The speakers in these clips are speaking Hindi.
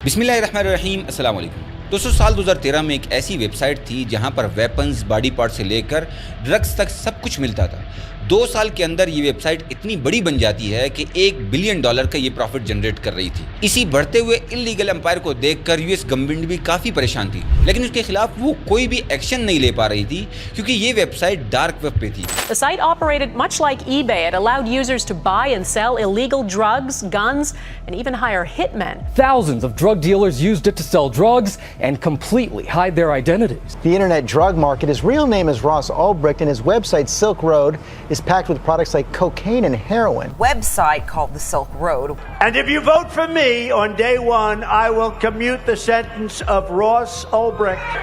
बिस्मिल्लाहिर्रहमानिर्रहीम, अस्सलाम वालेकुम। दोस्तों, साल 2013 में एक ऐसी वेबसाइट थी जहां पर वेपन्स, बॉडी पार्ट से लेकर ड्रग्स तक सब कुछ मिलता था। 2 साल के अंदर ये वेबसाइट इतनी बड़ी बन जाती है कि $1 बिलियन का ये प्रॉफिट जनरेट कर रही थी। इसी बढ़ते हुए इलीगल एम्पायर को देखकर यूएस गवर्नमेंट भी काफ़ी परेशान थी, लेकिन उसके खिलाफ वो कोई भी एक्शन नहीं ले पा रही थी क्योंकि ये वेबसाइट डार्क वेब पे थी। The site operated much like eBay. It allowed users to buy and sell illegal drugs, guns, and even hire hitmen. Thousands of drug dealers used it to sell drugs and completely hide their identities. The internet drug market, his real name is Ross Ulbricht, and his website Silk Road is packed with products like cocaine and heroin. Website called the Silk Road. And if you vote for me on day one, I will commute the sentence of Ross Ulbricht.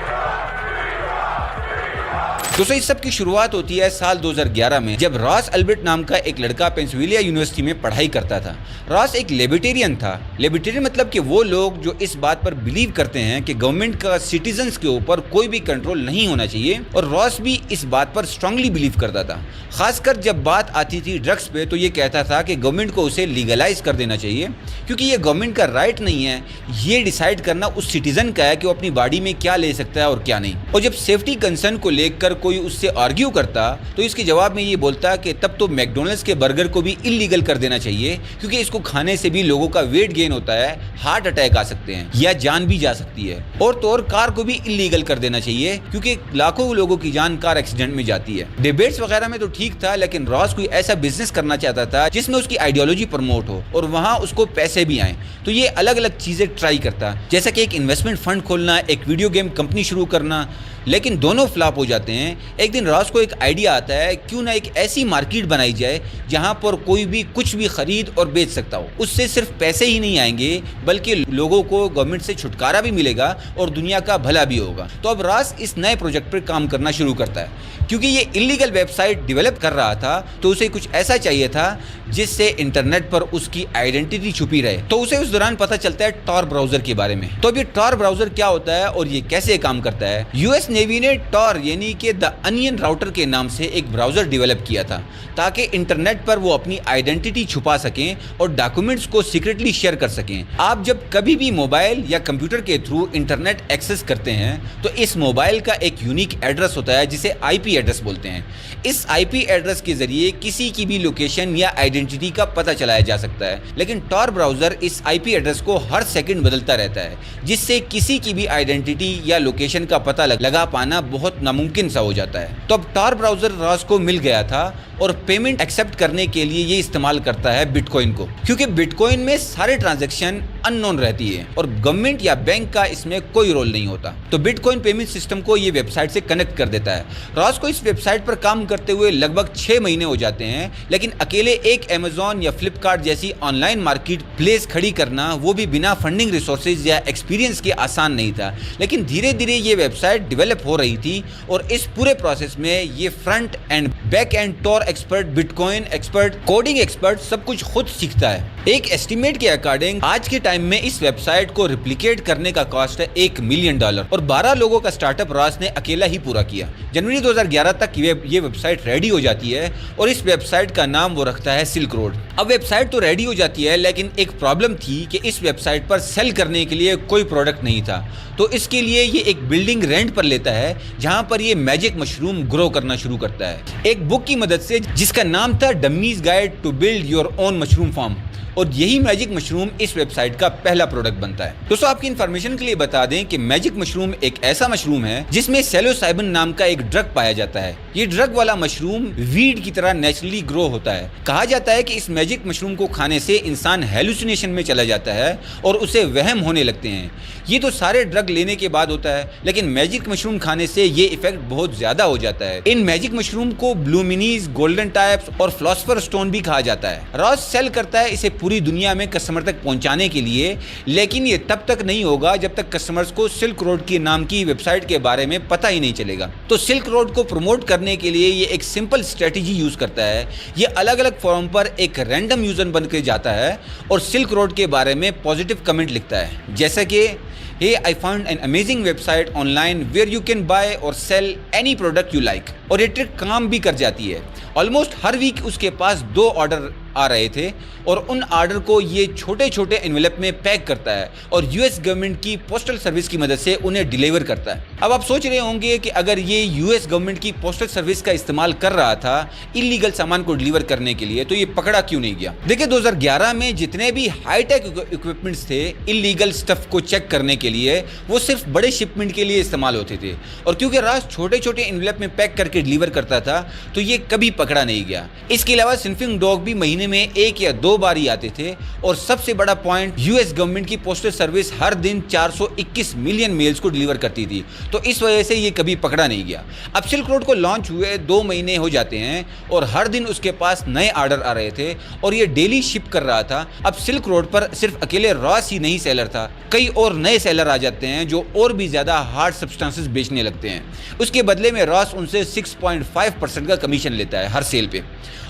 दोस्तों, इस सब की शुरुआत होती है साल 2011 में, जब रॉस अल्ब्रिट नाम का एक लड़का पेंसिल्वेनिया यूनिवर्सिटी में पढ़ाई करता था। रॉस एक लिबर्टेरियन था। लिबर्टेरियन मतलब कि वो लोग जो इस बात पर बिलीव करते हैं कि गवर्नमेंट का सिटीजन्स के ऊपर कोई भी कंट्रोल नहीं होना चाहिए, और रॉस भी इस बात पर स्ट्रांगली बिलीव करता था। खासकर जब बात आती थी ड्रग्स पे, तो ये कहता था कि गवर्नमेंट को उसे लीगलाइज कर देना चाहिए, क्योंकि ये गवर्नमेंट का राइट नहीं है ये डिसाइड करना उस सिटीजन का है कि वो अपनी बॉडी में क्या ले सकता है और क्या नहीं। और जब सेफ्टी कंसर्न को लेकर कोई उससे आर्ग्यू करता, तो इसके जवाब में ये बोलता कि तब तो मैकडॉनल्ड्स के बर्गर को भी इलीगल कर देना चाहिए, क्योंकि इसको खाने से भी लोगों का वेट गेन होता है, हार्ट अटैक आ सकते हैं या जान भी जा सकती है। और तो और कार को भी इलीगल कर देना चाहिए, क्योंकि लाखों लोगों की जान कार एक्सीडेंट में जाती है। डिबेट्स वगैरह में तो ठीक था, लेकिन रॉस कोई ऐसा बिजनेस करना चाहता था जिसमें उसकी आइडियोलॉजी प्रमोट हो और वहां उसको पैसे भी आए। तो ये अलग अलग चीजें ट्राई करता, जैसा कि एक इन्वेस्टमेंट फंड खोलना, एक वीडियो गेम कंपनी शुरू करना, लेकिन दोनों फ्लॉप हो जाते हैं। एक दिन रॉस को एक आइडिया आता है, क्यों ना एक ऐसी मार्केट बनाई जाए जहां पर कोई भी कुछ भी खरीद और बेच सकता हो। उससे सिर्फ पैसे ही नहीं आएंगे, बल्कि लोगों को गवर्नमेंट से छुटकारा भी मिलेगा और दुनिया का भला भी होगा। तो अब रॉस इस नए प्रोजेक्ट पर काम करना शुरू करता है। क्योंकि ये इलीगल वेबसाइट डेवलप कर रहा था, तो उसे कुछ ऐसा चाहिए था जिससे इंटरनेट पर उसकी आइडेंटिटी छुपी रहे। तो उसे उस दौरान पता चलता है टॉर ब्राउजर के बारे में। तो अब ये टॉर ब्राउजर क्या होता है और ये कैसे काम करता है? यूएस नेवी ने टॉर यानी कि द अनियन राउटर के नाम से एक ब्राउजर डेवलप किया था, ताकि इंटरनेट पर वो अपनी आइडेंटिटी छुपा सकें और डॉक्यूमेंट्स को सीक्रेटली शेयर कर सकें। आप जब कभी भी मोबाइल या कंप्यूटर के थ्रू इंटरनेट एक्सेस करते हैं, तो इस मोबाइल का एक यूनिक एड्रेस होता है जिसे आईपी एड्रेस बोलते हैं। इस आईपी एड्रेस के जरिए किसी की भी लोकेशन या आइडेंटिटी का पता चलाया जा सकता है, लेकिन टॉर ब्राउजर इस आईपी एड्रेस को हर सेकंड बदलता रहता है, जिससे किसी की भी आइडेंटिटी या लोकेशन का पता लगा पाना बहुत नामुमकिन सा हो जाता है। तो अब टॉर ब्राउजर रॉस को मिल गया था और पेमेंट एक्सेप्ट करने के लिए ये इस्तेमाल करता है बिटकॉइन को, क्योंकि बिटकॉइन में सारे ट्रांजैक्शन अननोन रहती है और गवर्नमेंट या बैंक का इसमें कोई रोल नहीं होता। तो बिटकॉइन पेमेंट सिस्टम को ये वेबसाइट से कनेक्ट कर देता है। रॉस को इस वेबसाइट पर काम करते हुए लगभग 6 महीने हो जाते हैं, लेकिन अकेले एक अमेजॉन या फ्लिपकार्ट जैसी ऑनलाइन मार्केट प्लेस खड़ी करना, वो भी बिना फंडिंग रिसोर्सेज या एक्सपीरियंस के आसान नहीं था। लेकिन धीरे धीरे ये वेबसाइट डेवलप हो रही थी और इस पूरे प्रोसेस में ये front end back end Tor expert, bitcoin expert, coding expert सब कुछ खुद सीखता है। एक एस्टिमेट के अकॉर्डिंग आज के टाइम में इस वेबसाइट को रिप्लिकेट करने का कॉस्ट है $1 मिलियन और 12 लोगों का स्टार्टअप रॉस ने अकेला ही पूरा किया। जनवरी 2011 तक ये वेबसाइट रेडी हो जाती है और इस वेबसाइट का नाम वो रखता है सिल्क रोड। अब वेबसाइट तो रेडी हो जाती है, लेकिन एक प्रॉब्लम थी कि इस वेबसाइट पर सेल करने के लिए कोई प्रोडक्ट नहीं था। तो इसके लिए ये एक बिल्डिंग रेंट पर लेता है, जहां पर ये मैजिक मशरूम ग्रो करना शुरू करता है, एक बुक की मदद से जिसका नाम था dummies guide to build your own mushroom farm. और यही मैजिक मशरूम इस वेबसाइट का पहला प्रोडक्ट बनता है। दोस्तों, आपकी इन्फॉर्मेशन के लिए बता दें कि मैजिक मशरूम एक ऐसा मशरूम है जिसमें सेलोसाइबिन नाम का एक ड्रग पाया जाता है। ये ड्रग वाला मशरूम वीड की तरह नेचुरली ग्रो होता है। कहा जाता है कि इस मैजिक मशरूम को खाने से इंसान हेलुसिनेशन में चला जाता है और उसे वहम होने लगते हैं। ये तो सारे ड्रग लेने के बाद होता है, लेकिन मैजिक मशरूम खाने से ये इफेक्ट बहुत ज्यादा हो जाता है। इन मैजिक मशरूम को ब्लू मिनीज, गोल्डन टाइप्स और फिलोसोफर स्टोन भी कहा जाता है। रॉस सेल करता है इसे पूरी दुनिया में कस्टमर तक पहुंचाने के लिए, लेकिन ये तब तक नहीं होगा जब तक कस्टमर्स को सिल्क रोड के नाम की वेबसाइट के बारे में पता ही नहीं चलेगा। तो सिल्क रोड को प्रमोट करने के लिए ये एक सिंपल स्ट्रेटेजी यूज करता है। ये अलग अलग फोरम पर एक रैंडम यूजर बन के जाता है और सिल्क रोड के बारे में पॉजिटिव कमेंट लिखता है, जैसे कि Hey, I found an amazing website online where you can buy or sell any product you like। और ये ट्रिक काम भी कर जाती है। ऑलमोस्ट हर वीक उसके पास 2 ऑर्डर आ रहे थे और उन आर्डर को ये छोटे छोटे एनवेलप में पैक करता है और यूएस गवर्नमेंट की पोस्टल सर्विस की मदद से उन्हें डिलीवर करता है। अब आप सोच रहे होंगे कि अगर ये यूएस गवर्नमेंट की पोस्टल सर्विस का इस्तेमाल कर रहा था इलीगल सामान को डिलीवर करने के लिए, तो ये पकड़ा क्यों नहीं गया? देखिए 2011 में जितने भी हाईटेक इक्विपमेंट्स थे इलीगल स्टफ को चेक करने के लिए, वो सिर्फ बड़े शिपमेंट के लिए इस्तेमाल होते थे और क्योंकि राज छोटे छोटे एनवेलप में पैक करके डिलीवर करता था तो ये कभी पकड़ा नहीं गया। इसके अलावा स्निफिंग डॉग भी महीने में 1 या 2 बार ही आते थे और सबसे बड़ा पॉइंट, यूएस गवर्नमेंट की पोस्टल सर्विस हर दिन 421 मिलियन मेल्स को डिलीवर करती थी, तो इस वजह से ये कभी पकड़ा नहीं गया। अब सिल्क रोड को लॉन्च हुए 2 महीने हो जाते हैं और हर दिन उसके पास नए ऑर्डर आ रहे थे और ये डेली शिप कर रहा था। अब सिल्क रोड पर सिर्फ अकेले रॉस ही नहीं सेलर था, कई और नए सेलर आ जाते हैं जो और भी ज्यादा हार्ड सब्सटेंसेस बेचने लगते हैं। उसके बदले में रॉस उनसे 6.5% का कमीशन लेता है हर सेल पे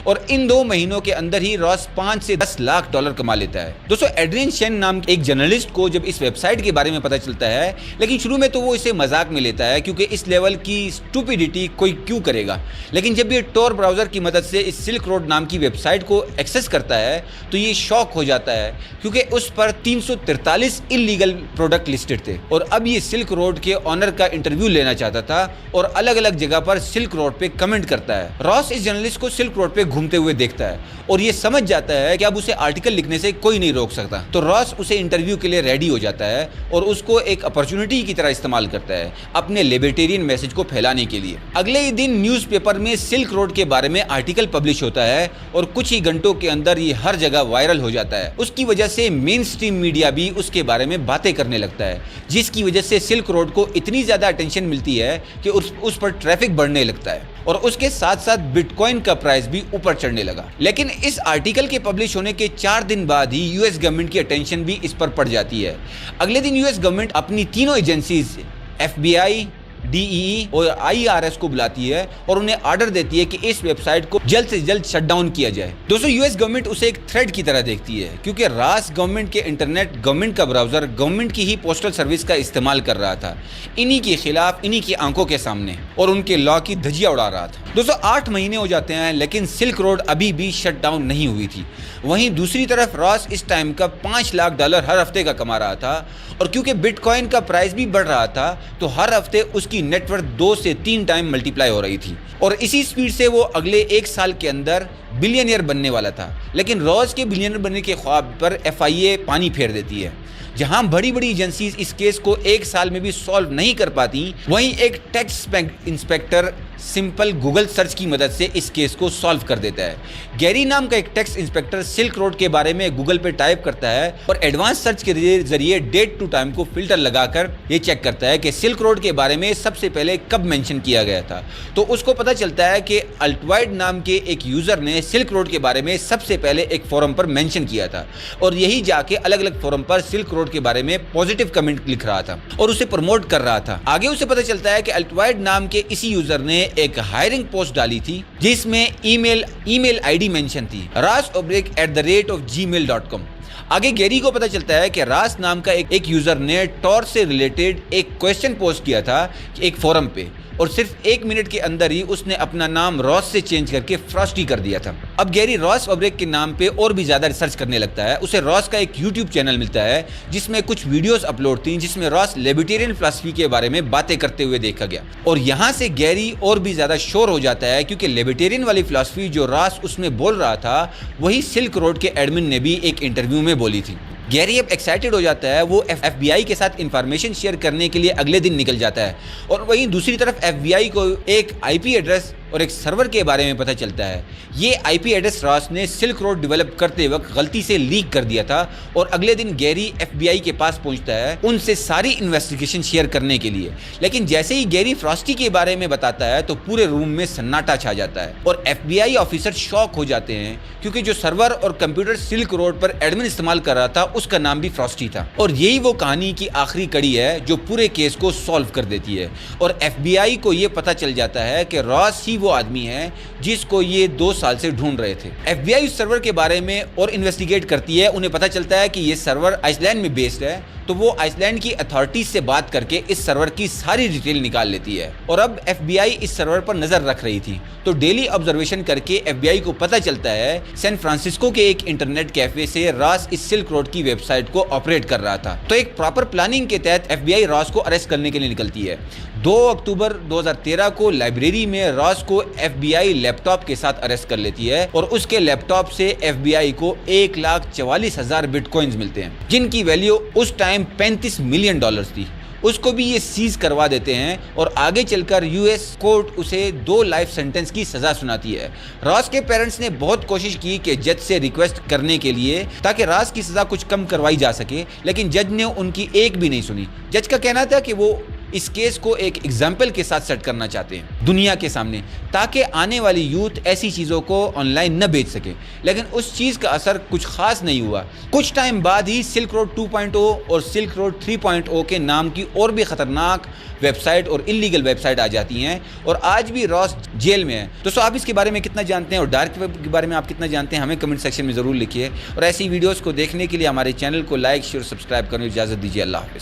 और इन 2 महीनों के अंदर ही रॉस 5 से 10 लाख डॉलर कमा लेता है। दोस्तों एड्रियन शेन नाम के एक जर्नलिस्ट को जब इस वेबसाइट के बारे में पता चलता है, लेकिन शुरू में तो वो इसे मजाक में लेता है क्योंकि इस लेवल की स्टूपिडिटी कोई क्यों करेगा, लेकिन जब ये टॉर ब्राउजर की मदद से इस सिल्क रोड नाम की वेबसाइट को एक्सेस करता है तो ये शॉक हो जाता है क्योंकि उस पर 343 इलीगल प्रोडक्ट लिस्टेड थे और अब ये सिल्क रोड के ऑनर का इंटरव्यू लेना चाहता था और अलग अलग जगह पर सिल्क रोड पे कमेंट करता है। रॉस इस जर्नलिस्ट को सिल्क रोड पे घूमते हुए देखता है और ये समझ जाता है कि अब उसे आर्टिकल लिखने से कोई नहीं रोक सकता, तो रॉस उसे इंटरव्यू के लिए रेडी हो जाता है और उसको एक अपॉर्चुनिटी की तरह इस्तेमाल करता है अपने लिबर्टेरियन मैसेज को फैलाने के लिए। अगले ही दिन न्यूज़पेपर में सिल्क रोड के बारे में आर्टिकल पब्लिश होता है और कुछ ही घंटों के अंदर ये हर जगह वायरल हो जाता है। उसकी वजह से मेन स्ट्रीम मीडिया भी उसके बारे में बातें करने लगता है, जिसकी वजह से सिल्क रोड को इतनी ज्यादा अटेंशन मिलती है कि उस पर ट्रैफिक बढ़ने लगता है और उसके साथ साथ बिटकॉइन का प्राइस भी ऊपर चढ़ने लगा। लेकिन इस आर्टिकल के पब्लिश होने के 4 दिन बाद ही यूएस गवर्नमेंट की अटेंशन भी इस पर पड़ जाती है। अगले दिन यूएस गवर्नमेंट अपनी तीनों एजेंसीज FBI, DEE और IRS को बुलाती है और उन्हें ऑर्डर देती है कि इस वेबसाइट को जल्द से जल्द शट डाउन किया जाए। दोस्तों यूएस गवर्नमेंट उसे एक थ्रेट की तरह देखती है क्योंकि रास गवर्नमेंट के इंटरनेट, गवर्नमेंट का ब्राउजर, गवर्नमेंट की ही पोस्टल सर्विस का इस्तेमाल कर रहा था इन्हीं के खिलाफ, इन्हीं की आंखों के सामने और उनके लॉ की धज्जियां उड़ा रहा था। दोस्तों 8 महीने हो जाते हैं लेकिन सिल्क रोड अभी भी शट डाउन नहीं हुई थी। वहीं दूसरी तरफ रॉस इस टाइम का $5 लाख हर हफ्ते का कमा रहा था और क्योंकि बिटकॉइन का प्राइस भी बढ़ रहा था तो हर हफ्ते उसकी नेटवर्थ 2 से 3 टाइम मल्टीप्लाई हो रही थी और इसी स्पीड से वो अगले 1 साल के अंदर बिलियनियर बनने वाला था। लेकिन रॉस के बिलियनियर बनने के ख्वाब पर FIA पानी फेर देती है। जहां बड़ी बड़ी एजेंसीज इस केस को 1 साल में भी सॉल्व नहीं कर पाती, वहीं एक tax inspector simple Google search की मदद से इस केस को सॉल्व कर देता है। गैरी नाम का एक टैक्स इंस्पेक्टर सिल्क रोड के बारे में गूगल पे टाइप करता है और एडवांस सर्च के जरिए डेट टू टाइम को फिल्टर लगाकर ये चेक करता है कि सिल्क रोड के बारे में सबसे पहले कब मेंशन किया गया था। तो उसको पता चलता है कि अल्टवाइड नाम के एक यूजर ने सिल्क रोड के बारे में सबसे पहले एक फोरम पर मेंशन किया था और यही जाके अलग अलग फोरम पर सिल्क रोड के बारे में पॉजिटिव कमेंट लिख रहा था और उसे प्रमोट कर रहा था। आगे उसे पता चलता है कि अल्टवाइड नाम के इसी यूजर ने एक हायरिंग पोस्ट डाली थी जिसमें ईमेल आईडी मेंशन थी rasobrick@gmail.com। आगे गैरी को पता चलता है कि रास नाम का एक यूजर ने टॉर से रिलेटेड एक क्वेश्चन पोस्ट किया था एक फोरम पे और सिर्फ 1 मिनट के अंदर ही उसने अपना नाम रॉस से चेंज करके फ्रॉस्टी कर दिया था। अब गैरी रॉस ओब्रेक के नाम पे और भी ज्यादा रिसर्च करने लगता है। उसे रॉस का एक यूट्यूब चैनल मिलता है जिसमें कुछ वीडियोस अपलोड थी जिसमें रॉस लिबर्टेरियन फिलॉसफी के बारे में बातें करते हुए देखा गया और यहाँ से गैरी और भी ज्यादा श्योर हो जाता है क्योंकि लिबर्टेरियन वाली फिलॉसफी जो रॉस उसमें बोल रहा था वही सिल्क रोड के एडमिन ने भी एक इंटरव्यू में बोली थी। गैरी अब एक्साइटेड हो जाता है, वो FBI के साथ इंफॉर्मेशन शेयर करने के लिए अगले दिन निकल जाता है और वहीं दूसरी तरफ FBI को एक IP एड्रेस और एक सर्वर के बारे में पता चलता है। ये IP एड्रेस रॉस ने सिल्क रोड डेवलप करते वक्त गलती से लीक कर दिया था और अगले दिन गैरी FBI के पास पहुंचता है उनसे सारी इन्वेस्टिगेशन शेयर करने के लिए। लेकिन जैसे ही गैरी फ्रॉस्टी के बारे में बताता है तो पूरे रूम में सन्नाटा छा जाता है और FBI ऑफिसर शॉक हो जाते हैं क्योंकि जो सर्वर और कंप्यूटर सिल्क रोड पर एडमिन इस्तेमाल कर रहा था उसका नाम भी फ्रॉस्टी था और यही वो कहानी की आखिरी कड़ी है जो पूरे केस को सॉल्व कर देती है और FBI को ये पता चल जाता है कि रॉस ही वो आदमी है जिसको ये 2 साल से ढूंढ रहे थे। FBI उस सर्वर के बारे में और इन्वेस्टिगेट करती है। उन्हें पता चलता है कि ये सर्वर आइसलैंड में बेस्ड है तो वो आइसलैंड की अथॉरिटीज से बात करके इस सर्वर की सारी डिटेल निकाल लेती है। और अब FBI इस सर्वर पर नजर रख रही थी, तो डेली ऑब्जर्वेशन करके FBI को पता चलता है सैन फ्रांसिस्को के एक इंटरनेट कैफे से रॉस इस सिल्क रोड की वेबसाइट को ऑपरेट कर रहा था। तो एक प्रॉपर प्लानिंग के तहत FBI रॉस को अरेस्ट करने के लिए निकलती है। 2 अक्टूबर 2013 को लाइब्रेरी में रॉस को FBI लैपटॉप के साथ अरेस्ट कर लेती है और उसके लैपटॉप से FBI को 1,44,000 बिटकॉइंस मिलते हैं, जिनकी वैल्यू उस टाइम $35 मिलियन थी। उसको भी ये सीज करवा देते हैं और आगे चलकर US कोर्ट उसे 2 लाइफ सेंटेंस की सजा सुनाती है। रॉस के पेरेंट्स ने बहुत कोशिश की कि जज से रिक्वेस्ट करने के लिए ताकि रॉस की सजा कुछ कम करवाई जा सके, लेकिन जज ने उनकी एक भी नहीं सुनी। जज का कहना था कि वो इस केस को एक एग्जाम्पल के साथ सेट करना चाहते हैं दुनिया के सामने, ताकि आने वाली यूथ ऐसी चीज़ों को ऑनलाइन न बेच सके। लेकिन उस चीज़ का असर कुछ खास नहीं हुआ। कुछ टाइम बाद ही सिल्क रोड 2.0 और सिल्क रोड 3.0 के नाम की और भी खतरनाक वेबसाइट और इलीगल वेबसाइट आ जाती हैं और आज भी रॉस जेल में है। दोस्तों, आप इसके बारे में कितना जानते हैं और डार्क वेब के बारे में आप कितना जानते हैं, हमें कमेंट सेक्शन में ज़रूर लिखिए। और ऐसी वीडियोज़ को देखने के लिए हमारे चैनल को लाइक, शेयर, सब्सक्राइब करने की इजाज़त दीजिए। अल्लाह हाफ़िज़।